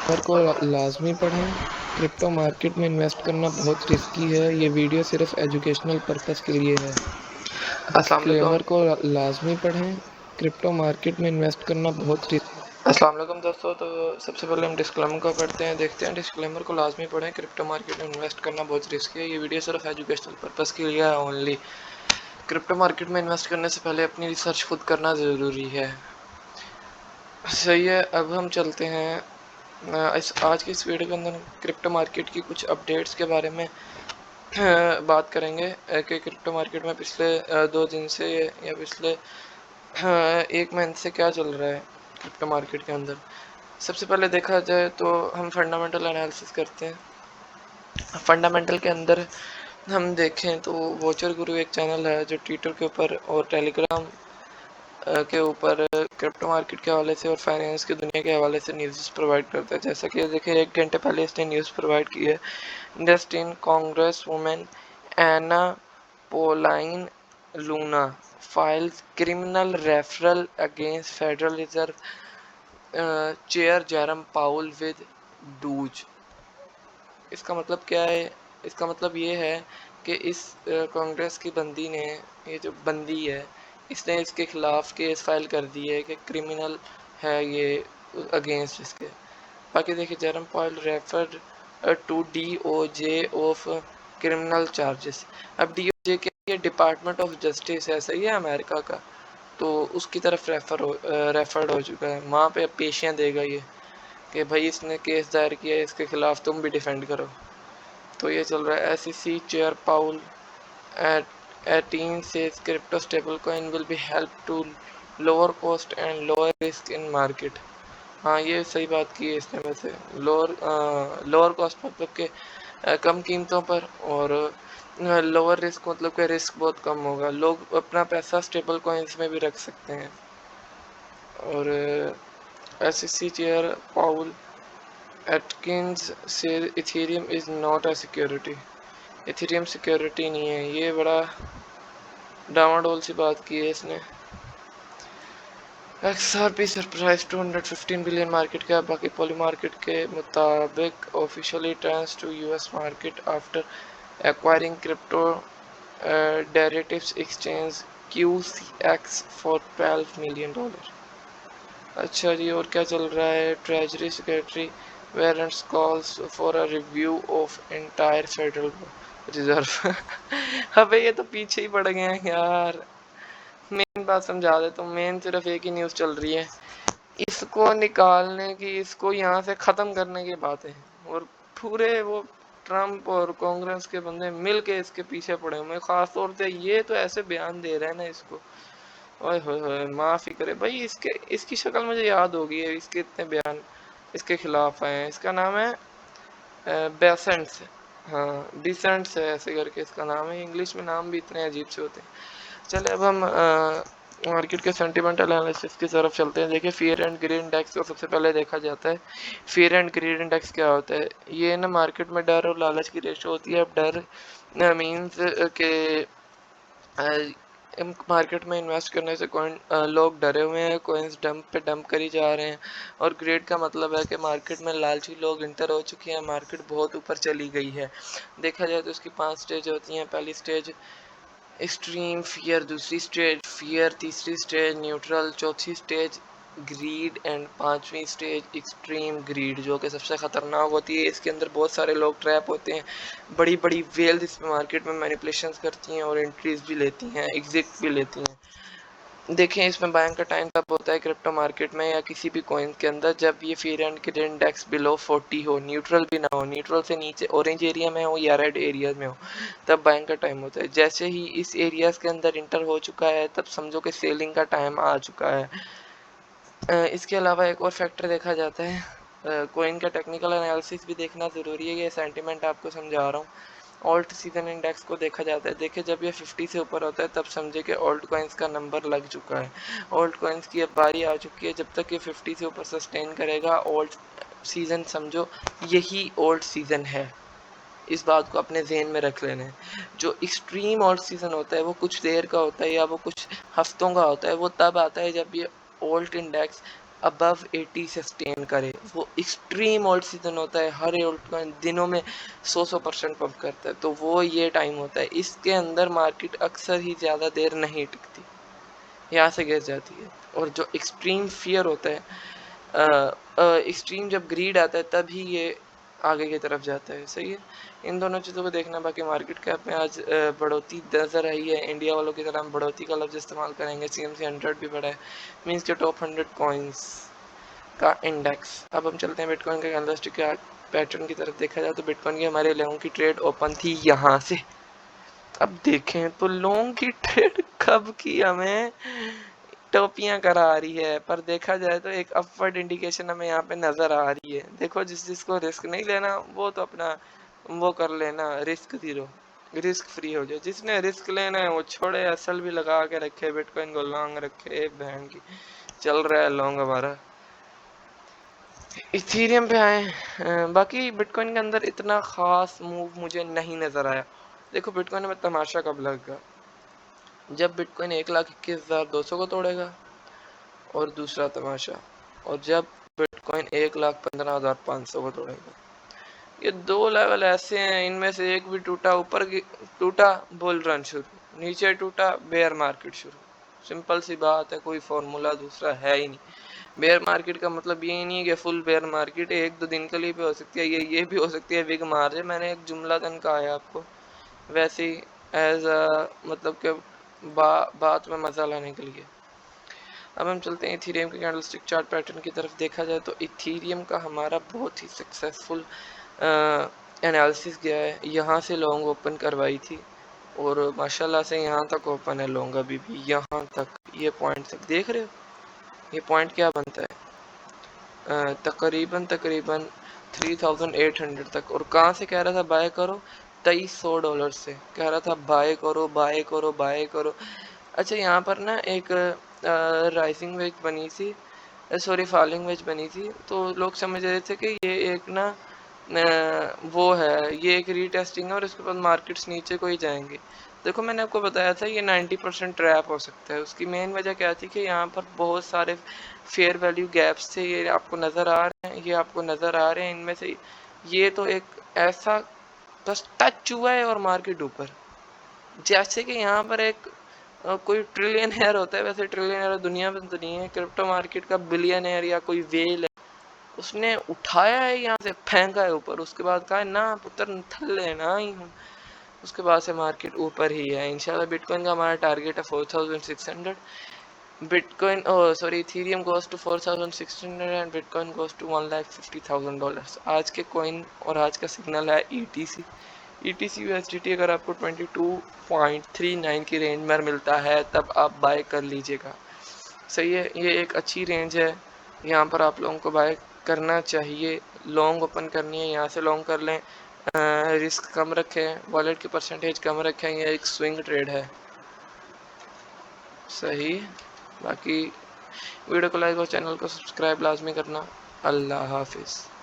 खबर को लाजमी पढ़ें। क्रिप्टो मार्केट में इन्वेस्ट करना बहुत रिस्की है। ये वीडियो सिर्फ एजुकेशनल पर्पस के लिए है। अस्सलाम वालेकुम। डिस्क्लेमर को लाजमी पढ़ें। क्रिप्टो मार्केट में इन्वेस्ट करना बहुत अस्सलाम वालेकुम दोस्तों। तो सबसे पहले हम डिस्क्लेमर को पढ़ते हैं, देखते हैं। डिस्क्लेमर को लाजमी पढ़ें, क्रिप्टो मार्केट में इन्वेस्ट करना बहुत रिस्की है। ये वीडियो सिर्फ एजुकेशनल पर्पस के लिए है ओनली। क्रिप्टो मार्केट में इन्वेस्ट करने से पहले अपनी रिसर्च खुद करना ज़रूरी है। सही है, अब हम चलते हैं इस आज की इस वीडियो के अंदर क्रिप्टो मार्केट की कुछ अपडेट्स के बारे में बात करेंगे कि क्रिप्टो मार्केट में पिछले 2 दिन से या पिछले 1 महीने से क्या चल रहा है क्रिप्टो मार्केट के अंदर। सबसे पहले देखा जाए तो हम फंडामेंटल एनालिसिस करते हैं। फंडामेंटल के अंदर हम देखें तो वॉचर गुरु एक चैनल है जो ट्विटर के ऊपर और टेलीग्राम के ऊपर क्रिप्टो मार्केट के हवाले से और फाइनेंस की दुनिया के हवाले से न्यूज़ प्रोवाइड करता है। जैसा कि देखिए 1 घंटे पहले इसने न्यूज़ प्रोवाइड की है। इंडस्ट्रियन congress women Anna Paulina Luna files criminal referral against Federal Reserve chair Jerome Powell with डूज। इसका मतलब क्या है? इसका मतलब ये है कि इस कांग्रेस की बंदी ने, ये जो बंदी है, इसने इसके खिलाफ केस फाइल कर दी है कि क्रिमिनल है ये अगेंस्ट इसके। बाकी देखिए Jerome Powell referred to DOJ of criminal charges. अब DOJ के ये डिपार्टमेंट ऑफ जस्टिस है, सही है, अमेरिका का, तो उसकी तरफ रेफर्ड हो चुका है। वहाँ पे अब पेशियाँ देगा ये कि भाई इसने केस दायर किया है, इसके खिलाफ तुम भी डिफेंड करो। तो ये चल रहा है। SEC chair Paul Atkins says crypto stable coin will be help to lower cost and lower risk in market. हाँ, ये सही बात की है इसने वैसे। लोअर कॉस्ट मतलब के कम कीमतों पर, और लोअर रिस्क मतलब कि रिस्क बहुत कम होगा। लोग अपना पैसा स्टेबल कॉइन्स में भी रख सकते हैं। और SEC चेयर पाउल एटकिंस से Ethereum is not a security. Ethereum security नहीं है। ये बड़ा डामाडोल सी बात की है इसने। XRP surprise 215 billion market cap. बाकी पॉली मार्केट के मुताबिक officially trans to US market after acquiring crypto derivatives exchange QCX for $12 million. अच्छा जी, और क्या चल रहा है? ट्रेजरी सेक्रेटरी वेरेंट्स calls for a review of entire Federal Reserve. अबे ये तो पीछे ही पड़ गए हैं यार। मेन बात समझा देता हूँ। मेन सिर्फ एक ही न्यूज़ चल रही है, इसको निकालने की, इसको यहाँ से ख़त्म करने की बातें हैं। और पूरे वो ट्रम्प और कांग्रेस के बंदे मिल के इसके पीछे पड़े हुए हैं। ख़ास तौर से ये तो ऐसे बयान दे रहे हैं ना इसको, ओए होए होए, माफ़ी करे भाई। इसकी शक्ल मुझे याद होगी है। इसके इतने बयान इसके खिलाफ आए हैं। इसका नाम है बेसेंट्स। हाँ, डिसेंट्स है ऐसे करके इसका नाम है। इंग्लिश में नाम भी इतने अजीब से होते हैं। चले अब हम मार्केट के सेंटिमेंटल एनालिसिस की तरफ चलते हैं। देखिए फियर एंड ग्रीड इंडेक्स को सबसे पहले देखा जाता है। फियर एंड ग्रीड इंडेक्स क्या होता है? ये ना मार्केट में डर और लालच की रेशो होती है। अब डर मीन्स के मार्केट में इन्वेस्ट करने से लोग डरे हुए हैं, कोइंस डंप पे डंप करी जा रहे हैं। और ग्रेड का मतलब है कि मार्केट में लालची लोग इंटर हो चुके हैं, मार्केट बहुत ऊपर चली गई है। देखा जाए तो इसकी 5 स्टेज होती हैं। पहली स्टेज एक्सट्रीम फियर, दूसरी स्टेज फियर, तीसरी स्टेज न्यूट्रल, चौथी स्टेज ग्रीड एंड पांचवी स्टेज एक्सट्रीम ग्रीड, जो कि सबसे ख़तरनाक होती है। इसके अंदर बहुत सारे लोग ट्रैप होते हैं। बड़ी बड़ी वेल्थ इस मार्केट में मैनिपुलेशंस करती हैं और एंट्रीज भी लेती हैं, एग्जिट भी लेती हैं। देखें इसमें बाइंग का टाइम कब होता है क्रिप्टो मार्केट में या किसी भी कॉइन के अंदर? जब ये fear and greed index below 40 हो, न्यूट्रल भी ना हो, न्यूट्रल से नीचे ऑरेंज एरिया में हो या रेड एरिया में हो, तब बाइंग का टाइम होता है। जैसे ही इस एरियाज के अंदर इंटर हो चुका है तब समझो कि सेलिंग का टाइम आ चुका है। इसके अलावा एक और फैक्टर देखा जाता है, कोइन का टेक्निकल एनालिसिस भी देखना ज़रूरी है। ये सेंटिमेंट आपको समझा रहा हूँ। ऑल्ट सीजन इंडेक्स को देखा जाता है। देखिए जब ये 50 से ऊपर होता है तब समझे कि ऑल्ट कॉइन्स का नंबर लग चुका है। ऑल्ट कॉइन्स की अब बारी आ चुकी है। जब तक ये 50 से ऊपर सस्टेन करेगा ऑल्ट सीज़न समझो यही ऑल्ट सीज़न है। इस बात को अपने जहन में रख लेना है। जो एक्सट्रीम ऑल्ट सीज़न होता है वो कुछ देर का होता है या वो कुछ हफ्तों का होता है। वो तब आता है जब ये ऑल्ट इंडेक्स अबव 80 सस्टेन करे, वो एक्सट्रीम ऑल्ट सीजन होता है, हर ऑल्ट दिनों में 100% पंप करता है, तो वो ये टाइम होता है। इसके अंदर मार्केट अक्सर ही ज़्यादा देर नहीं टिकती, यहाँ से गिर जाती है। और जो एक्सट्रीम फियर होता है, एक्सट्रीम जब ग्रीड आता है तभी ये आगे की तरफ जाता है। सही है, इन दोनों चीज़ों को देखना। बाकी मार्केट कैप में आज बढ़ोतरी नजर आई है। इंडिया वालों की तरह हम बढ़ोतरी का लफ्ज़ इस्तेमाल करेंगे। CMC 100 भी बढ़ा है, मीन्स के टॉप 100 कॉइन्स का इंडेक्स। अब हम चलते हैं बिटकॉइन के कैंडलस्टिक के पैटर्न की तरफ। देखा जाए तो बिटकॉइन की हमारे लोगों की ट्रेड ओपन थी यहाँ से। अब देखें तो लोगों की ट्रेड कब की हमें टोपियां करा आ रही है, पर देखा जाए तो एक अपवर्ड इंडिकेशन हमें यहाँ पे नजर आ रही है। देखो, जिसको रिस्क नहीं लेना वो तो अपना वो कर लेना, रिस्क जीरो, रिस्क फ्री हो जाए। जिसने रिस्क लेना है वो छोड़े, असल भी लगा के रखे, बिटकॉइन को लॉन्ग रखे। बहन की चल रहा है लॉन्ग हमारा। इथीरियम पे आए। बाकी बिटकॉइन के अंदर इतना खास मूव मुझे नहीं नजर आया। देखो, बिटकॉइन में तमाशा कब लगेगा, जब बिटकॉइन 1,21,200 को तोड़ेगा। और दूसरा तमाशा, और जब बिटकॉइन 1,15,500 को तोड़ेगा। ये दो लेवल ऐसे हैं, इनमें से एक भी टूटा, ऊपर टूटा बुल रन शुरू, नीचे टूटा बेयर मार्केट शुरू। सिंपल सी बात है, कोई फॉर्मूला दूसरा है ही नहीं। बेयर मार्केट का मतलब ये नहीं है कि फुल बेयर मार्केट है, 1-2 दिन के लिए भी हो सकती है, ये भी हो सकती है विग मार है। मैंने एक जुमला तन कहा है आपको, वैसे ही एज मतलब कि बात में मजा लाने के लिए। अब हम चलते हैं इथीरियम के कैंडलस्टिक चार्ट पैटर्न की तरफ। देखा जाए तो इथीरियम का हमारा बहुत ही सक्सेसफुल एनालिसिस गया है। यहाँ से लॉन्ग ओपन करवाई थी और माशाल्लाह से यहाँ तक ओपन है लॉन्ग, अभी भी यहाँ तक, ये पॉइंट तक देख रहे हो। ये पॉइंट क्या बनता है, तकरीबन 3800 तक। और कहाँ से कह रहा था बाय करो, $2300 से कह रहा था बाय करो बाय करो बाय करो। अच्छा, यहाँ पर ना एक राइजिंग वेज बनी थी, सॉरी फॉलिंग वेज बनी थी, तो लोग समझ रहे थे कि ये एक ना वो है, ये एक रीटेस्टिंग है और इसके बाद मार्केट्स नीचे को ही जाएंगे। देखो, मैंने आपको बताया था ये 90% ट्रैप हो सकता है। उसकी मेन वजह क्या थी कि यहाँ पर बहुत सारे फेयर वैल्यू गैप्स थे, ये आपको नज़र आ रहे हैं, ये आपको नज़र आ रहे हैं। इनमें से ये तो एक ऐसा बस टच हुआ है और मार्केट ऊपर, जैसे कि यहाँ पर एक कोई ट्रिलियनर होता है, वैसे ट्रिलियनर दुनिया में तो नहीं है, क्रिप्टो मार्केट का बिलियनर या कोई वेल है, उसने उठाया है यहाँ से, फेंका है ऊपर, उसके बाद कहा ना पुत्र थल लेना ही हूँ, उसके बाद से मार्केट ऊपर ही है। इंशाल्लाह बिटकॉइन का हमारा टारगेट है 4600। Bitcoin sorry ethereum goes to 4600 and bitcoin goes to $1,50,000। आज के कॉइन और आज का सिग्नल है ETC USDT अगर आपको 22.39 की रेंज में मिलता है तब आप बाय कर लीजिएगा। सही है, ये एक अच्छी रेंज है, यहाँ पर आप लोगों को बाय करना चाहिए। लॉन्ग ओपन करनी है, यहाँ से लॉन्ग कर लें, रिस्क कम रखें, वॉलेट की परसेंटेज कम रखें, ये एक स्विंग ट्रेड है। सही, बाकी वीडियो को लाइक और चैनल को सब्सक्राइब लाजमी करना। अल्लाह हाफिज़।